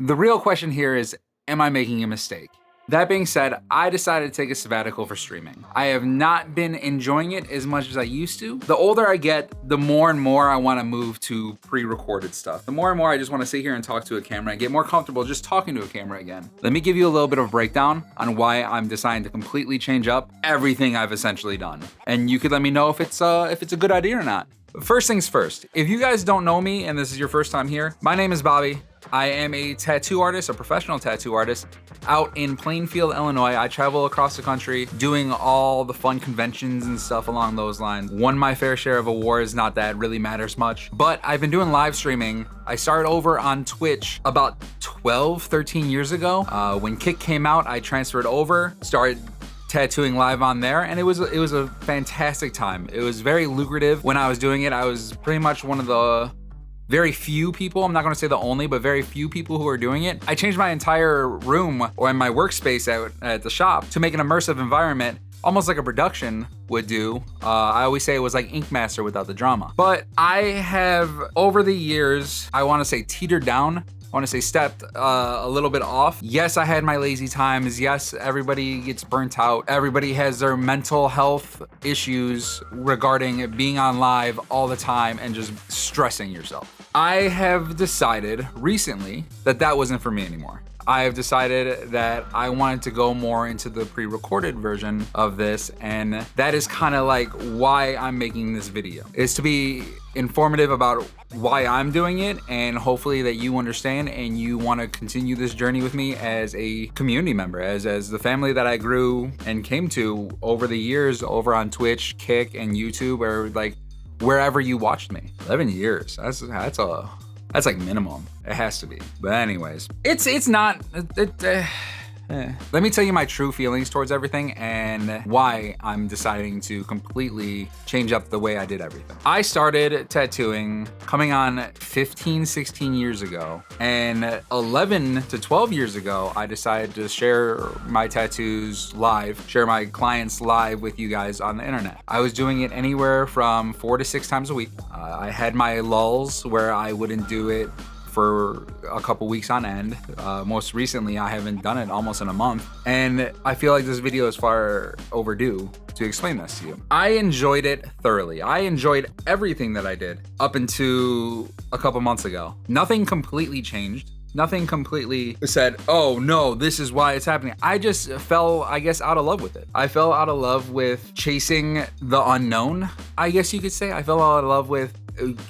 The real question here is, am I making a mistake? That being said, I decided to take a sabbatical for streaming. I have not been enjoying it as much as I used to. The older I get, the more and more I want to move to pre-recorded stuff. The more and more I just want to sit here and talk to a camera and get more comfortable just talking to a camera again. Let me give you a little bit of a breakdown on why I'm deciding to completely change up everything I've essentially done. And you could let me know if it's a good idea or not. First things first, if you guys don't know me and this is your first time here, my name is Bobby. I am a tattoo artist, a professional tattoo artist out in Plainfield, Illinois. I travel across the country doing all the fun conventions and stuff along those lines. Won my fair share of awards, not that it really matters much, but I've been doing live streaming. I started over on Twitch about 12, 13 years ago. When Kick came out, I transferred over, started tattooing live on there, and it was a fantastic time. It was very lucrative when I was doing it. I was pretty much one of the very few people, I'm not gonna say the only, but very few people who are doing it. I changed my entire room or in my workspace at the shop to make an immersive environment, almost like a production would do. I always say it was like Ink Master without the drama. But I have, over the years, I wanna say teetered down. I wanna say stepped a little bit off. Yes, I had my lazy times. Yes, everybody gets burnt out. Everybody has their mental health issues regarding being on live all the time and just stressing yourself. I have decided recently that that wasn't for me anymore. I have decided that I wanted to go more into the pre-recorded version of this, and that is kind of like why I'm making this video, is to be informative about why I'm doing it, and hopefully that you understand and you want to continue this journey with me as a community member, as the family that I grew and came to over the years over on Twitch, Kick, and YouTube, or like wherever you watched me. 11 years, that's like minimum. It has to be. But anyways, it's not, let me tell you my true feelings towards everything and why I'm deciding to completely change up the way I did everything. I started tattooing coming on 15, 16 years ago, and 11 to 12 years ago, I decided to share my tattoos live, share my clients live with you guys on the internet. I was doing it anywhere from 4 to 6 times a week. I had my lulls where I wouldn't do it for a couple weeks on end. Most recently, I haven't done it almost in a month. And I feel like this video is far overdue to explain this to you. I enjoyed it thoroughly. I enjoyed everything that I did up until a couple months ago. Nothing completely changed. Nothing completely said, oh no, this is why it's happening. I just fell, I guess, out of love with it. I fell out of love with chasing the unknown, I guess you could say. I fell out of love with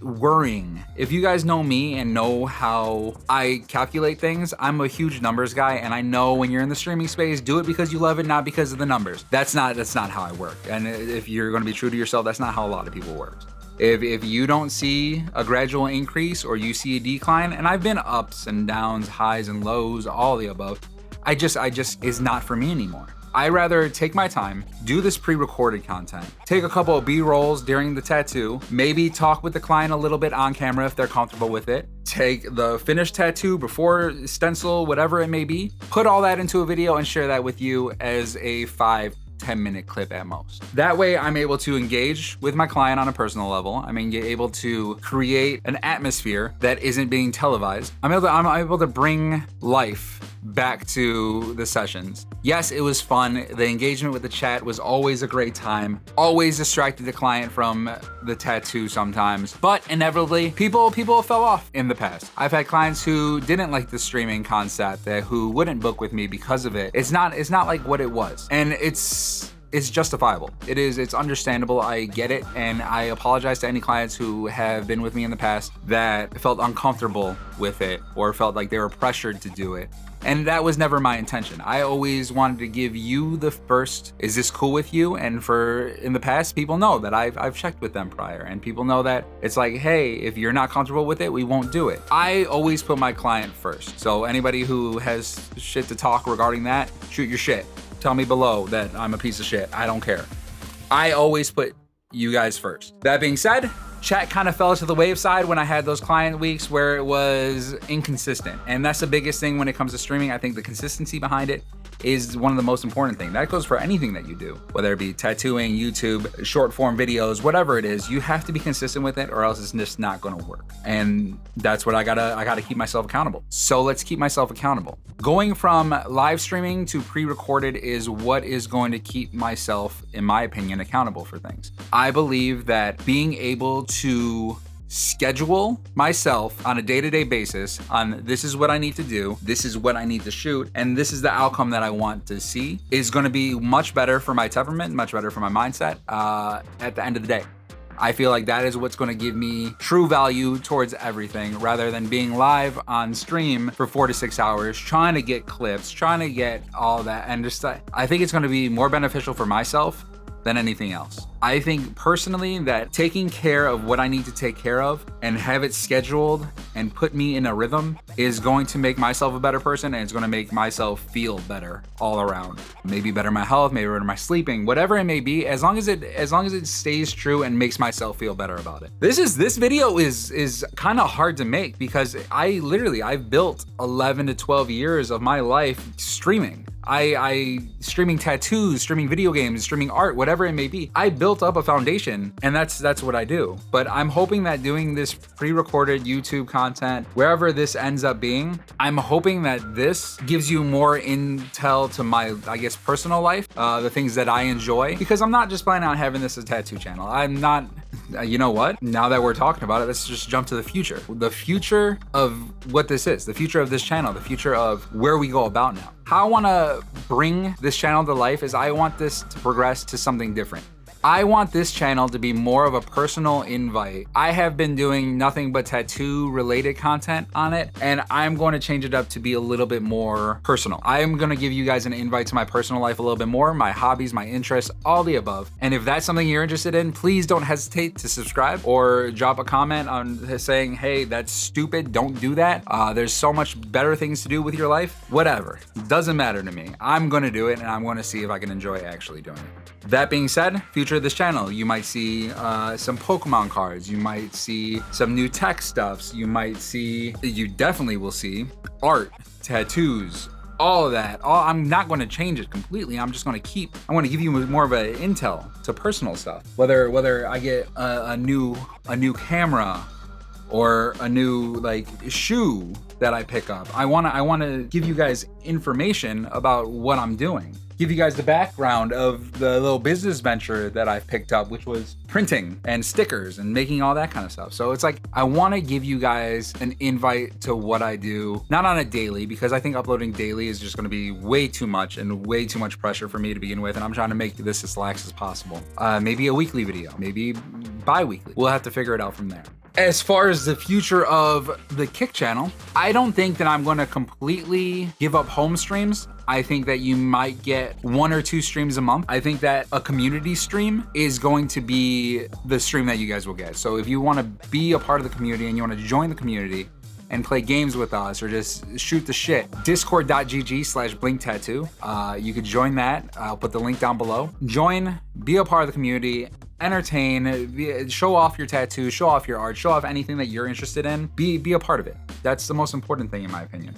worrying. If you guys know me and know how I calculate things, I'm a huge numbers guy, and I know when you're in the streaming space, do it because you love it, not because of the numbers. That's not how I work. And if you're gonna be true to yourself, that's not how a lot of people work. If you don't see a gradual increase or you see a decline, and I've been ups and downs, highs and lows, all the above, I just is not for me anymore. I rather take my time, do this pre-recorded content, take a couple of B-rolls during the tattoo, maybe talk with the client a little bit on camera if they're comfortable with it, take the finished tattoo before stencil, whatever it may be, put all that into a video and share that with you as a 5-10 minute clip at most. That way I'm able to engage with my client on a personal level. I'm able to create an atmosphere that isn't being televised. I'm able to bring life back to the sessions. Yes, it was fun. The engagement with the chat was always a great time. Always distracted the client from the tattoo sometimes, but inevitably people fell off in the past. I've had clients who didn't like the streaming concept, who wouldn't book with me because of it. It's not like what it was, and it's justifiable. It's understandable. I get it, and I apologize to any clients who have been with me in the past that felt uncomfortable with it or felt like they were pressured to do it. And that was never my intention. I always wanted to give you the first, is this cool with you? And in the past, people know that I've checked with them prior, and people know that it's like, hey, if you're not comfortable with it, we won't do it. I always put my client first. So anybody who has shit to talk regarding that, shoot your shit. Tell me below that I'm a piece of shit. I don't care. I always put you guys first. That being said, chat kind of fell to the wayside when I had those client weeks where it was inconsistent. And that's the biggest thing when it comes to streaming. I think the consistency behind it is one of the most important things. That goes for anything that you do, whether it be tattooing, YouTube, short form videos, whatever it is. You have to be consistent with it, or else it's just not going to work. And that's what I gotta keep myself accountable. So let's keep myself accountable. Going from live streaming to pre-recorded is what is going to keep myself, in my opinion, accountable for things. I believe that being able to schedule myself on a day-to-day basis on this is what I need to do, this is what I need to shoot, and this is the outcome that I want to see is going to be much better for my temperament, much better for my mindset at the end of the day. I feel like that is what's going to give me true value towards everything, rather than being live on stream for 4 to 6 hours, trying to get clips, trying to get all that. And just, I think it's going to be more beneficial for myself than anything else. I think personally that taking care of what I need to take care of and have it scheduled and put me in a rhythm is going to make myself a better person, and it's going to make myself feel better all around. Maybe better my health, maybe better my sleeping, whatever it may be, as long as it stays true and makes myself feel better about it. This video is kind of hard to make because I've built 11 to 12 years of my life streaming. I streaming tattoos, streaming video games, streaming art, whatever it may be. I built up a foundation, and that's what I do. But I'm hoping that doing this pre-recorded YouTube content, wherever this ends up being, I'm hoping that this gives you more intel to my, I guess, personal life, the things that I enjoy, because I'm not just planning on having this as a tattoo channel. I'm not, you know what? Now that we're talking about it, let's just jump to the future. The future of what this is, the future of this channel, the future of where we go about now. How I want to bring this channel to life is I want this to progress to something different. I want this channel to be more of a personal invite. I have been doing nothing but tattoo related content on it, and I'm going to change it up to be a little bit more personal. I am going to give you guys an invite to my personal life a little bit more, my hobbies, my interests, all the above. And if that's something you're interested in, please don't hesitate to subscribe or drop a comment on saying, hey, that's stupid, don't do that. There's so much better things to do with your life. Whatever, doesn't matter to me. I'm going to do it, and I'm going to see if I can enjoy actually doing it. That being said, future of this channel, you might see some Pokemon cards, you might see some new tech stuffs, you definitely will see art, tattoos, all of that. I'm not going to change it completely. I'm just going to give you more of an intel to personal stuff. Whether I get a new camera or a new like shoe that I pick up, I want to give you guys information about what I'm doing. Give you guys the background of the little business venture that I've picked up, which was printing and stickers and making all that kind of stuff. So it's like, I want to give you guys an invite to what I do, not on a daily, because I think uploading daily is just going to be way too much and way too much pressure for me to begin with. And I'm trying to make this as lax as possible. Maybe a weekly video, maybe bi-weekly. We'll have to figure it out from there. As far as the future of the Kick channel, I don't think that I'm going to completely give up home streams. I think that you might get 1 or 2 streams a month. I think that a community stream is going to be the stream that you guys will get. So if you want to be a part of the community and you want to join the community and play games with us or just shoot the shit, discord.gg/Blinktattoo. You could join that. I'll put the link down below. Join, be a part of the community, entertain, show off your tattoos, show off your art, show off anything that you're interested in. Be a part of it. That's the most important thing in my opinion,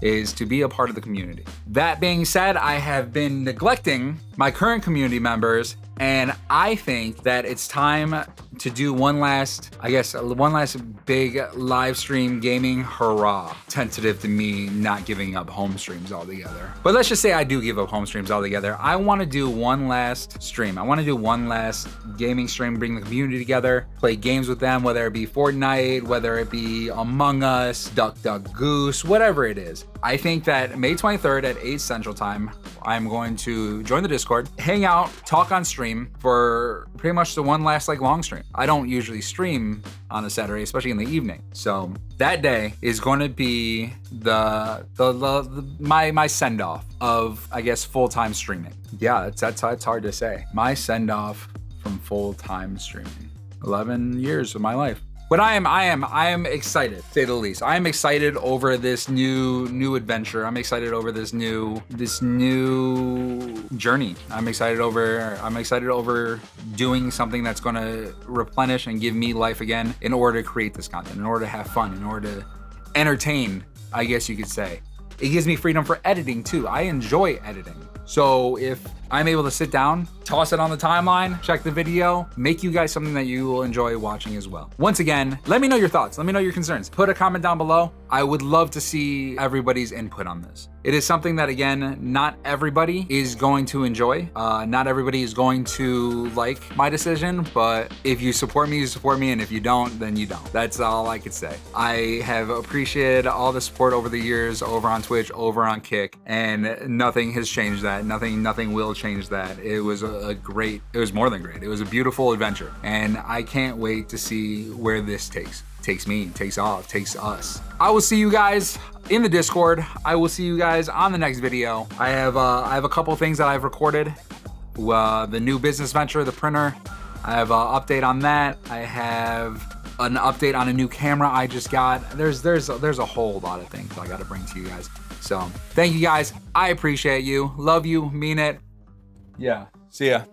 is to be a part of the community. That being said, I have been neglecting my current community members, and I think that it's time to do one last big live stream gaming hurrah. Tentative to me not giving up home streams altogether. But let's just say I do give up home streams altogether. I want to do one last stream. I want to do one last gaming stream, bring the community together, play games with them, whether it be Fortnite, whether it be Among Us, Duck Duck Goose, whatever it is. I think that May 23rd at 8 Central Time, I'm going to join the Discord, hang out, talk on stream for pretty much the one last long stream. I don't usually stream on a Saturday, especially in the evening. So that day is going to be my send off of, I guess, full-time streaming. Yeah, it's hard to say. My send off from full-time streaming. 11 years of my life. But I am excited, to say the least. I am excited over this new adventure. I'm excited over this new journey. I'm excited over doing something that's gonna replenish and give me life again in order to create this content, in order to have fun, in order to entertain, I guess you could say. It gives me freedom for editing too. I enjoy editing. So if I'm able to sit down, toss it on the timeline, check the video, make you guys something that you will enjoy watching as well. Once again, let me know your thoughts. Let me know your concerns. Put a comment down below. I would love to see everybody's input on this. It is something that, again, not everybody is going to enjoy. Not everybody is going to like my decision, but if you support me, you support me, and if you don't, then you don't. That's all I could say. I have appreciated all the support over the years, over on Twitch, over on Kick, and nothing has changed that. Nothing will change that. It was it was more than great. It was a beautiful adventure, and I can't wait to see where this takes me, takes us. I will see you guys in the Discord. I will see you guys on the next video. I have a couple things that I've recorded. The new business venture, the printer. I have an update on that. I have an update on a new camera I just got. There's a whole lot of things I got to bring to you guys. So thank you guys. I appreciate you. Love you. Mean it. Yeah. See ya.